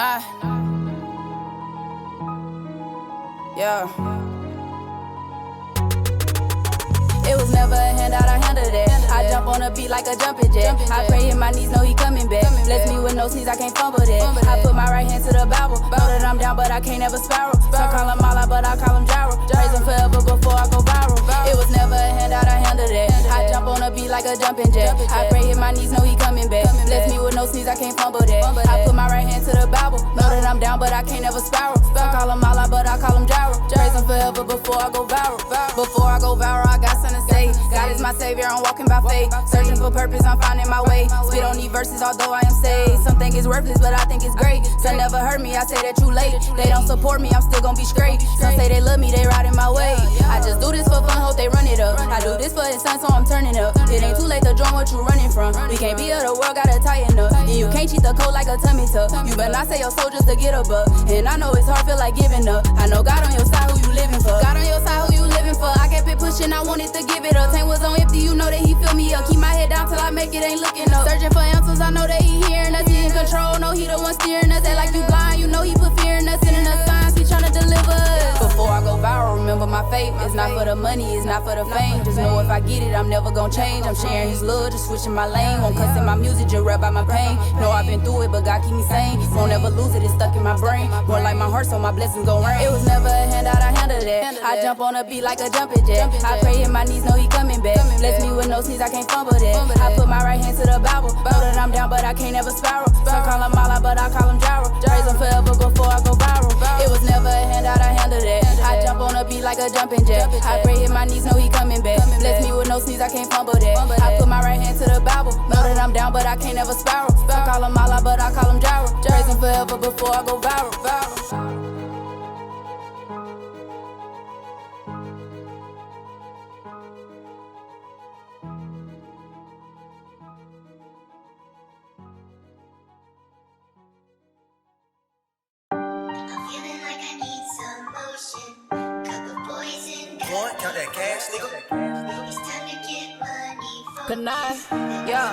I? Yeah. It was never a handout, I handled it. I jump on a beat like a jumping jack. I pray in my knees, know he coming back. Bless me with no sneeze, I can't fumble that. I put my right hand to the Bible. Know that I'm down, but I can't ever spiral. Some call him Allah, but I call him gyro. Praise him forever before I go viral. It was never a handout, I handled it. I jump on a beat like a jumping jack. I pray in my knees, know he coming back. Bless me with no sneeze, I can't fumble that. I put my right hand to the Bible. Know that I'm down, but I can't ever spiral. Some call him Allah, but I call him gyro. Praise him forever before I go viral. Before I go viral, I got something to say. God is my savior, I'm walking by faith. Searching for purpose, I'm finding my way. Spit on these verses, although I am saved. Some think it's worthless, but I think it's great. Some never heard me, I say that you late. They don't support me, I'm still gonna be straight. Some say they love me, they riding my way. I just do this for fun, hope they run it up. I do this for his son, so I'm turning up. It ain't too late to join what you running from. We can't be of the world, gotta tighten up. And you can't cheat the code like a tummy tuck. You better not say your soul just to get a buck. And I know it's hard, feel like giving up. I know God on your side, who you living for. God on your side, who you living for. I kept it pushing, I wanted to give it up. Tank was on empty, you know that he fill me up. Keep my head down till I make it, ain't looking up. Searching for answers, I know that he hearing us. He in control, no he the one steering us. Act like you blind, you know he put fear in us. Sending us signs, he tryna deliver us. Before I go viral, remember my faith. It's not for the money, it's not for the fame. Just know if I get it, I'm never gonna change. I'm sharing his love, just switching my lane. Won't cuss in my music, just rap out my pain. Know I've been through it, but God keep me sane. Won't ever lose it, it's stuck in my brain. More like my heart, so my blessings gon' rain. It was never a handout, I handled it. I jump on a beat like a jumping jack. I pray in my knees, know he coming back. Bless me with no sneeze, I can't fumble that. I put my right hand to the Bible. Know that I'm down, but I can't ever spiral. Some call him Allah, but I call him gyro. Praise him forever before I go viral. It was never a handout, I handled it. I jump on a beat like a jumping jack. I pray in my knees, know he coming back. Bless me with no sneeze, I can't fumble that. I put my right hand to the Bible. Know that I'm down, but I can't ever spiral. Some call him Allah, but I call him gyro. Praise him forever before I go viral. Count that cash, nigga. It's time to get money. Good night. Yeah.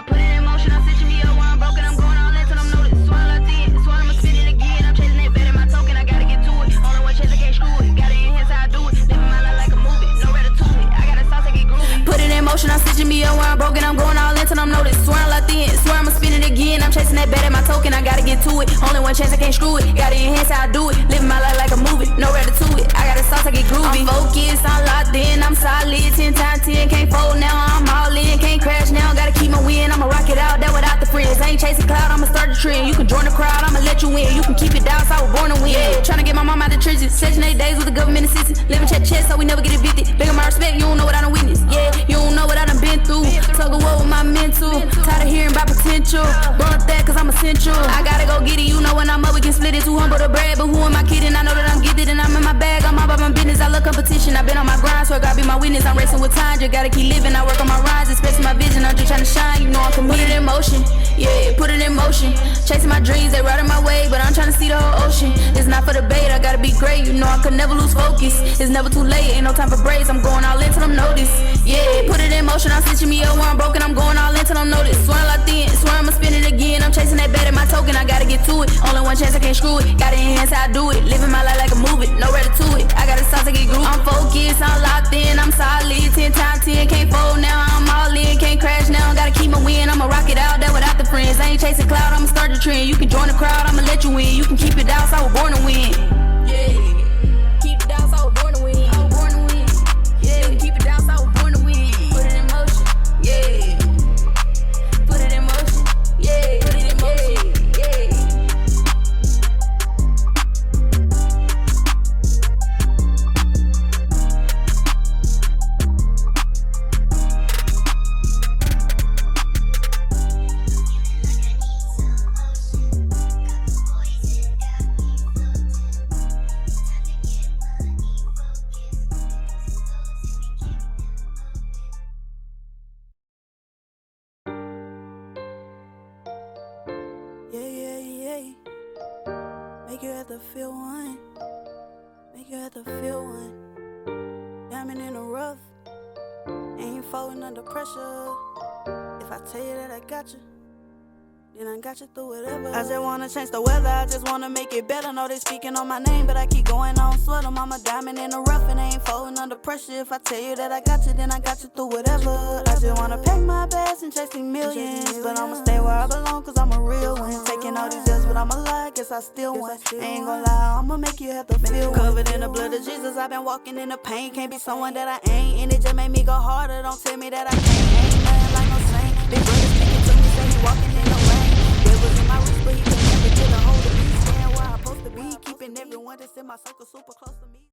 Put it in motion, I'm stitching me up while I'm broken. I'm going all in till I'm loaded. Swallow like thin, swallow, I'ma spit it again. I'm chasing that bet in my token, I gotta get to it. Only one chance, I can't screw it. Gotta enhance how I do it. Living my life like a movie, no ratatouille. I got a sauce, I get groovy. Put it in motion, I'm stitching me up while I'm broken. I'm going all in till I'm loaded. Swallow like thin, swallow, I'ma spit it again. I'm chasing that bet in my token, I gotta get to it. Only one chance, I can't screw it. Gotta enhance how I do it. Living my life like a movie, no ratatouille. I got a sauce, I get groovy. I'm focused, I'm locked in, I'm solid. 10 times 10, can't fold now, I'm all in. Can't crash now, gotta keep my win. I'ma rock it out, that without the friends. I ain't chasing cloud, I'ma start the trend. You can join the crowd, I'ma let you in. You can keep it down, so I was born to win. Yeah, tryna get my mom out the trenches. Section 8 days with the government assistance. Living check chest, so we never get evicted. Big on my respect, you don't know what I done witnessed. Yeah, you don't know what I done been through. Tug of war with my mental. Tired of hearing about potential. Blunt that, cause I'm essential. I gotta go get it, you know when I'm up, we can split it. Too humble to brag, but who am I kidding? I know that I'm gifted and I'm in my bag. I'm all about my business, I love competition. I've been on my grind, so I gotta be my witness. I'm racing with time, just gotta keep living. I work on my rhymes, expressing my vision. I'm just trying to shine, you know I'm committed. Put it in motion, yeah, put it in motion. Chasing my dreams, they riding my way, but I'm trying to see the whole ocean. It's not for the bait, I gotta be great, you know I could never lose focus. It's never too late, ain't no time for breaks. I'm going all in till I'm noticed. Yeah, put it in motion, I'm stitching me up when I'm broken. I'm going all in till I'm noticed. Swirl like thin, swear I'ma spin it again. I'm chasing that bet in my token, I gotta get to it. Only one chance, I can't screw it. Gotta enhance how I do it. Living my life like a movie, no ratatouille. I got a sauce, I get groovy. I'm focused, I'm locked in, I'm solid. 10 times 10, can't fold now, I'm all in. Can't crash now, gotta keep my win. I'ma rock it out, that without the friends. I ain't chasing cloud, I'ma start the trend. You can join the crowd, I'ma let you in. You can keep it down, so I was born to win. Yeah, keep it down, so I was born to win. I was born to win. Yeah, keep it down, so I was born to win. Put it in motion, yeah. Put it in motion, yeah. Put it in motion, yeah. Make you have to feel one. Make you have to feel one. Diamond in the rough. Ain't falling under pressure. If I tell you that I got you, then I got you through whatever. I just wanna change the weather, I just wanna make it better. Know they speaking on my name, but I keep going on sweat 'em. I'm a diamond in the rough and they ain't folding under pressure. If I tell you that I got you, then I got you through whatever. I just wanna pack my bags and chase these millions, but I'ma stay where I belong, cause I'm a real one. Taking all these L's, but I'm alive, guess I still won. Ain't gon' lie, I'ma make you have to feel covered in the blood of Jesus. I've been walking in the pain, can't be someone that I ain't, and it just made me go harder. Don't tell me that I can't. Ain't nothing like no saint. Big brother speaking to me, say he walking in the rain. It was in my reach, but he could never get a hold of me. Stand where I'm supposed to be, keeping everyone that's in my circle super close to me.